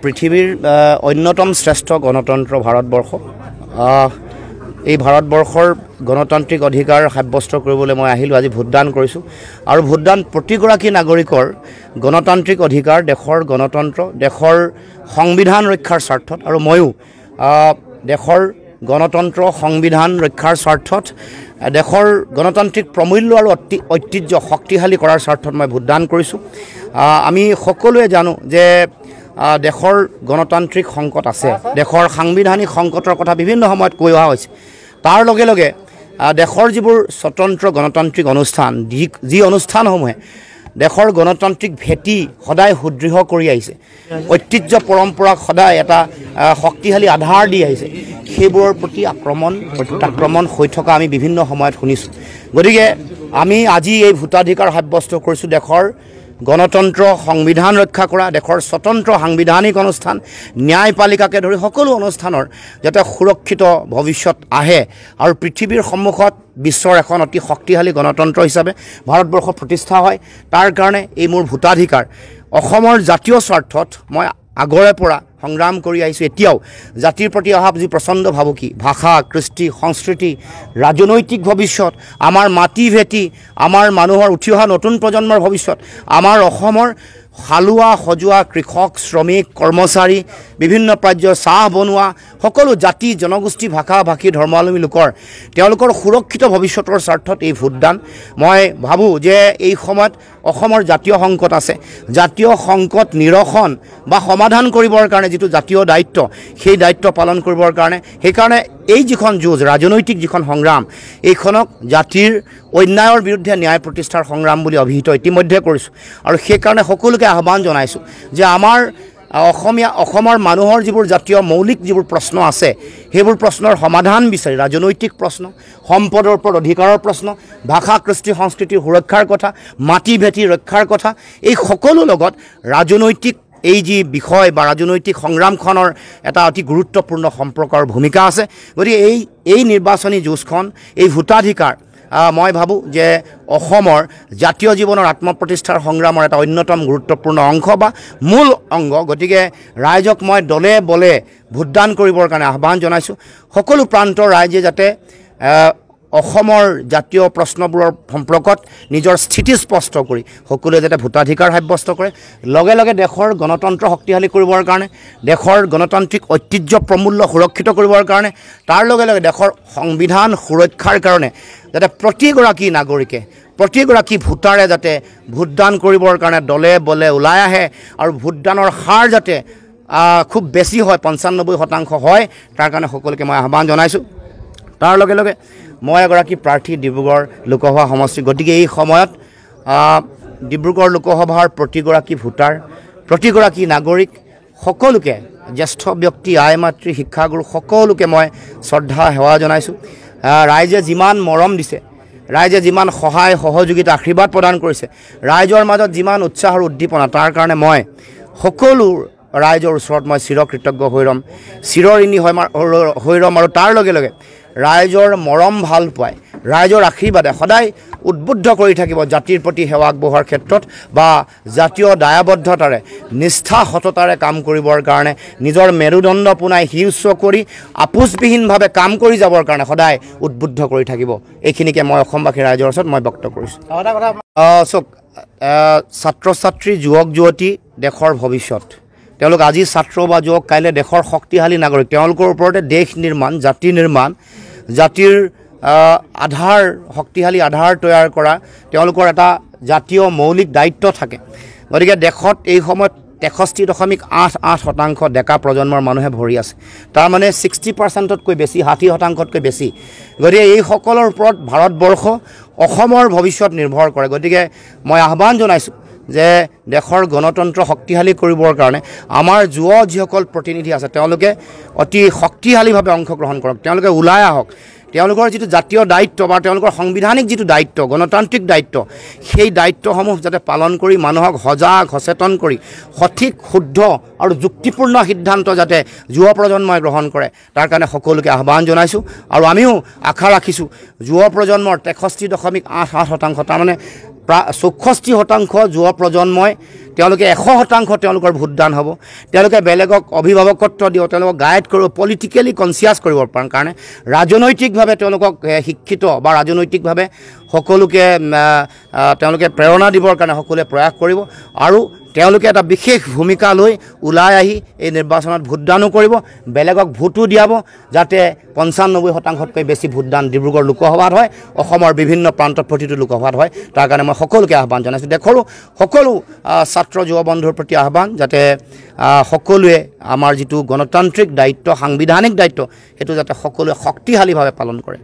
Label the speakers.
Speaker 1: পৃথিৱীৰ অন্যতম শ্ৰেষ্ঠ গণতন্ত্ৰ ভাৰতবৰ্ষ। এই ভাৰতবৰ্ষৰ গণতান্ত্ৰিক অধিকাৰ সাব্যস্ত কৰিবলৈ মই আহিলোঁ, আজি ভোটদান কৰিছোঁ। আৰু ভোটদান প্ৰতিগৰাকী নাগৰিকৰ গণতান্ত্ৰিক অধিকাৰ, দেশৰ গণতন্ত্ৰ, দেশৰ সংবিধান ৰক্ষাৰ স্বাৰ্থত, আৰু ময়ো দেশৰ গণতন্ত্ৰ সংবিধান ৰক্ষাৰ স্বাৰ্থত, দেশৰ গণতান্ত্ৰিক প্ৰমূল্য আৰু ঐতিহ্য শক্তিশালী কৰাৰ স্বাৰ্থত মই ভোটদান কৰিছোঁ। আমি সকলোৱে জানো যে দেশৰ গণতান্ত্ৰিক সংকট আছে, দেশৰ সাংবিধানিক সংকটৰ কথা বিভিন্ন সময়ত কৈ অহা হৈছে। তাৰ লগে লগে দেশৰ যিবোৰ স্বতন্ত্ৰ গণতান্ত্ৰিক অনুষ্ঠান, যি অনুষ্ঠানসমূহে দেশৰ গণতান্ত্ৰিক ভেটি সদায় সুদৃঢ় কৰি আহিছে, ঐতিহ্য পৰম্পৰাক সদায় এটা শক্তিশালী আধাৰ দি আহিছে, সেইবোৰৰ প্ৰতি প্ৰত্যাক্ৰমণ হৈ থকা আমি বিভিন্ন সময়ত শুনিছোঁ। গতিকে আমি আজি এই ভোটাধিকাৰ সাব্যস্ত কৰিছোঁ দেশৰ গণতন্ত্ৰ সংবিধান ৰক্ষা কৰা, দেশৰ স্বতন্ত্ৰ সাংবিধানিক অনুষ্ঠান, ন্যায়পালিকাকে ধৰি সকলো অনুষ্ঠানৰ যাতে সুৰক্ষিত ভৱিষ্যত আহে আৰু পৃথিৱীৰ সন্মুখত বিশ্বৰ এখন অতি শক্তিশালী গণতন্ত্ৰ হিচাপে ভাৰতবৰ্ষ প্ৰতিষ্ঠা হয়, তাৰ কাৰণে এই মোৰ ভোটাধিকাৰ। অসমৰ জাতীয় স্বাৰ্থত মই আগৰে পৰা সংগ্ৰাম কৰি আহিছোঁ। এতিয়াও জাতিৰ প্ৰতি অহা যি প্ৰচণ্ড ভাবুকি, ভাষা, কৃষ্টি, সংস্কৃতি, ৰাজনৈতিক ভৱিষ্যত, আমাৰ মাটি ভেটি, আমাৰ মানুহৰ উঠি অহা নতুন প্ৰজন্মৰ ভৱিষ্যত, আমাৰ অসমৰ হালোৱা সজোৱা কৃষক, শ্ৰমিক, কৰ্মচাৰী, বিভিন্ন পৰ্যায়ৰ চাহ বনোৱা সকলো জাতি, জনগোষ্ঠী, ভাষা ভাষী, ধৰ্মাৱলম্বী লোকৰ তেওঁলোকৰ সুৰক্ষিত ভৱিষ্যতৰ স্বাৰ্থত এই ভোটদান। মই ভাবোঁ যে এই সময়ত অসমৰ জাতীয় সংকট আছে, জাতীয় সংকট নিৰসন বা সমাধান কৰিবৰ কাৰণে যিটো জাতীয় দায়িত্ব, সেই দায়িত্ব পালন কৰিবৰ কাৰণে, সেইকাৰণে এই যিখন যুঁজ, ৰাজনৈতিক যিখন সংগ্ৰাম, এইখনক জাতিৰ অন্যায়ৰ বিৰুদ্ধে ন্যায় প্ৰতিষ্ঠাৰ সংগ্ৰাম বুলি অভিহিত ইতিমধ্যে কৰিছোঁ। আৰু সেইকাৰণে সকলোকে আহ্বান জনাইছোঁ যে আমাৰ অসমৰ মানুহৰ যিবোৰ জাতীয় মৌলিক যিবোৰ প্ৰশ্ন আছে, সেইবোৰ প্ৰশ্নৰ সমাধান বিচাৰি, ৰাজনৈতিক প্ৰশ্ন, সম্পদৰ ওপৰত অধিকাৰৰ প্ৰশ্ন, ভাষা, কৃষ্টি, সংস্কৃতিৰ সুৰক্ষাৰ কথা, মাটি ভেটি ৰক্ষাৰ কথা, এই সকলো লগত ৰাজনৈতিক এই যি বিষয় বা ৰাজনৈতিক সংগ্ৰামখনৰ এটা অতি গুৰুত্বপূৰ্ণ সম্পৰ্কৰ ভূমিকা আছে। গতিকে এই নিৰ্বাচনী যুঁজখন, এই ভোটাধিকাৰ, মই ভাবোঁ যে অসমৰ জাতীয় জীৱনৰ আত্মপ্ৰতিষ্ঠাৰ সংগ্ৰামৰ এটা অন্যতম গুৰুত্বপূৰ্ণ অংশ বা মূল অংগ। গতিকে ৰাইজক মই দলে বলে ভোটদান কৰিবৰ কাৰণে আহ্বান জনাইছোঁ। সকলো প্ৰান্তৰ ৰাইজে যাতে অসমৰ জাতীয় প্ৰশ্নবোৰৰ সম্পৰ্কত নিজৰ স্থিতি স্পষ্ট কৰি সকলোৱে যাতে ভোটাধিকাৰ সাব্যস্ত কৰে, লগে লগে দেশৰ গণতন্ত্ৰ শক্তিশালী কৰিবৰ কাৰণে, দেশৰ গণতান্ত্ৰিক ঐতিহ্য প্ৰমূল্য সুৰক্ষিত কৰিবৰ কাৰণে, তাৰ লগে লগে দেশৰ সংবিধান সুৰক্ষাৰ কাৰণে যাতে প্ৰতিগৰাকী নাগৰিকে, প্ৰতিগৰাকী ভোটাৰে যাতে ভোটদান কৰিবৰ কাৰণে দলে বলে ওলাই আহে আৰু ভোটদানৰ হাৰ যাতে খুব বেছি হয়, 95% হয়, তাৰ কাৰণে সকলোকে মই আহ্বান জনাইছোঁ। তাৰ লগে লগে মই এগৰাকী প্ৰাৰ্থী ডিব্ৰুগড় লোকসভা সমষ্টি, গতিকে এই সময়ত ডিব্ৰুগড় লোকসভাৰ প্ৰতিগৰাকী ভোটাৰ, প্ৰতিগৰাকী নাগৰিক, সকলোকে, জ্যেষ্ঠ ব্যক্তি, আই মাতৃ, শিক্ষাগুৰু, সকলোকে মই শ্ৰদ্ধা সেৱা জনাইছোঁ। ৰাইজে যিমান মৰম দিছে, ৰাইজে যিমান সহায় সহযোগিতা আশীৰ্বাদ প্ৰদান কৰিছে, ৰাইজৰ মাজত যিমান উৎসাহ আৰু উদ্দীপনা, তাৰ কাৰণে মই সকলো ৰাইজৰ ওচৰত মই চিৰকৃতজ্ঞ হৈ ৰ'ম, চিৰঋণী হৈ ৰ'ম। আৰু তাৰ লগে লগে ৰাইজৰ মৰম ভাল পায়, ৰাইজৰ আশীৰ্বাদে সদায় উদ্বুদ্ধ কৰি থাকিব জাতিৰ প্ৰতি সেৱা আগবঢ়োৱাৰ ক্ষেত্ৰত বা জাতীয় দায়বদ্ধতাৰে, নিষ্ঠা সততাৰে কাম কৰিবৰ কাৰণে, নিজৰ মেৰুদণ্ড পোনাই হিউচ্চ কৰি আপোচবিহীনভাৱে কাম কৰি যাবৰ কাৰণে সদায় উদ্বুদ্ধ কৰি থাকিব। এইখিনিকে মই অসমবাসী ৰাইজৰ ওচৰত মই ব্যক্ত কৰিছোঁ। চাওক, ছাত্ৰ ছাত্ৰী, যুৱক যুৱতী দেশৰ ভৱিষ্যত, তেওঁলোক আজি ছাত্ৰ বা যুৱক, কাইলৈ দেশৰ শক্তিশালী নাগৰিক, তেওঁলোকৰ ওপৰতে দেশ নিৰ্মাণ, জাতি নিৰ্মাণ, জাতিৰ আধাৰ, শক্তিশালী আধাৰ তৈয়াৰ কৰা তেওঁলোকৰ এটা জাতীয় মৌলিক দায়িত্ব থাকে। গতিকে দেশত এই সময়ত 63.88% ডেকা প্ৰজন্মৰ মানুহে ভৰি আছে, তাৰমানে 60%তকৈ বেছি, 60%তকৈ বেছি। গতিকে এইসকলৰ ওপৰত ভাৰতবৰ্ষ, অসমৰ ভৱিষ্যত নিৰ্ভৰ কৰে। গতিকে মই আহ্বান জনাইছোঁ যে দেশৰ গণতন্ত্ৰ শক্তিশালী কৰিবৰ কাৰণে আমাৰ যুৱ যিসকল প্ৰতিনিধি আছে, তেওঁলোকে অতি শক্তিশালীভাৱে অংশগ্ৰহণ কৰক, তেওঁলোকে ওলাই আহক, তেওঁলোকৰ যিটো জাতীয় দায়িত্ব বা তেওঁলোকৰ সাংবিধানিক যিটো দায়িত্ব, গণতান্ত্ৰিক দায়িত্ব, সেই দায়িত্বসমূহ যাতে পালন কৰি মানুহক সজাগ সচেতন কৰি সঠিক, শুদ্ধ আৰু যুক্তিপূৰ্ণ সিদ্ধান্ত যাতে যুৱ প্ৰজন্মই গ্ৰহণ কৰে, তাৰ কাৰণে সকলোকে আহ্বান জনাইছোঁ। আৰু আমিও আশা ৰাখিছোঁ যুৱ প্ৰজন্মৰ 63.88%, তাৰমানে 64% যুৱ প্ৰজন্মই তেওঁলোকে 100% তেওঁলোকৰ ভোটদান হ'ব তেওঁলোকে বেলেগক অভিভাৱকত্ব দিব তেওঁলোকক গাইড কৰিব পলিটিকেলি কনচিয়াছ কৰিব পাৰ কাৰণে ৰাজনৈতিকভাৱে তেওঁলোকক শিক্ষিত বা ৰাজনৈতিকভাৱে সকলোকে তেওঁলোকে প্ৰেৰণা দিবৰ কাৰণে সকলোৱে প্ৰয়াস কৰিব আৰু তেওঁলোকে এটা বিশেষ ভূমিকা লৈ ওলাই আহি এই নিৰ্বাচনত ভোটদানো কৰিব বেলেগক ভোটো দিয়াব যাতে 95%তকৈ বেছি ভোটদান ডিব্ৰুগড় লোকসভাত হয় অসমৰ বিভিন্ন প্ৰান্তত প্ৰতিটো লোকসভাত হয় তাৰ কাৰণে মই সকলোকে আহ্বান জনাইছোঁ দেশৰো সকলো ছাত্ৰ যুৱ বন্ধুৰ প্ৰতি আহ্বান যাতে সকলোৱে আমাৰ যিটো গণতান্ত্ৰিক দায়িত্ব সাংবিধানিক দায়িত্ব সেইটো যাতে সকলোৱে শক্তিশালীভাৱে পালন কৰে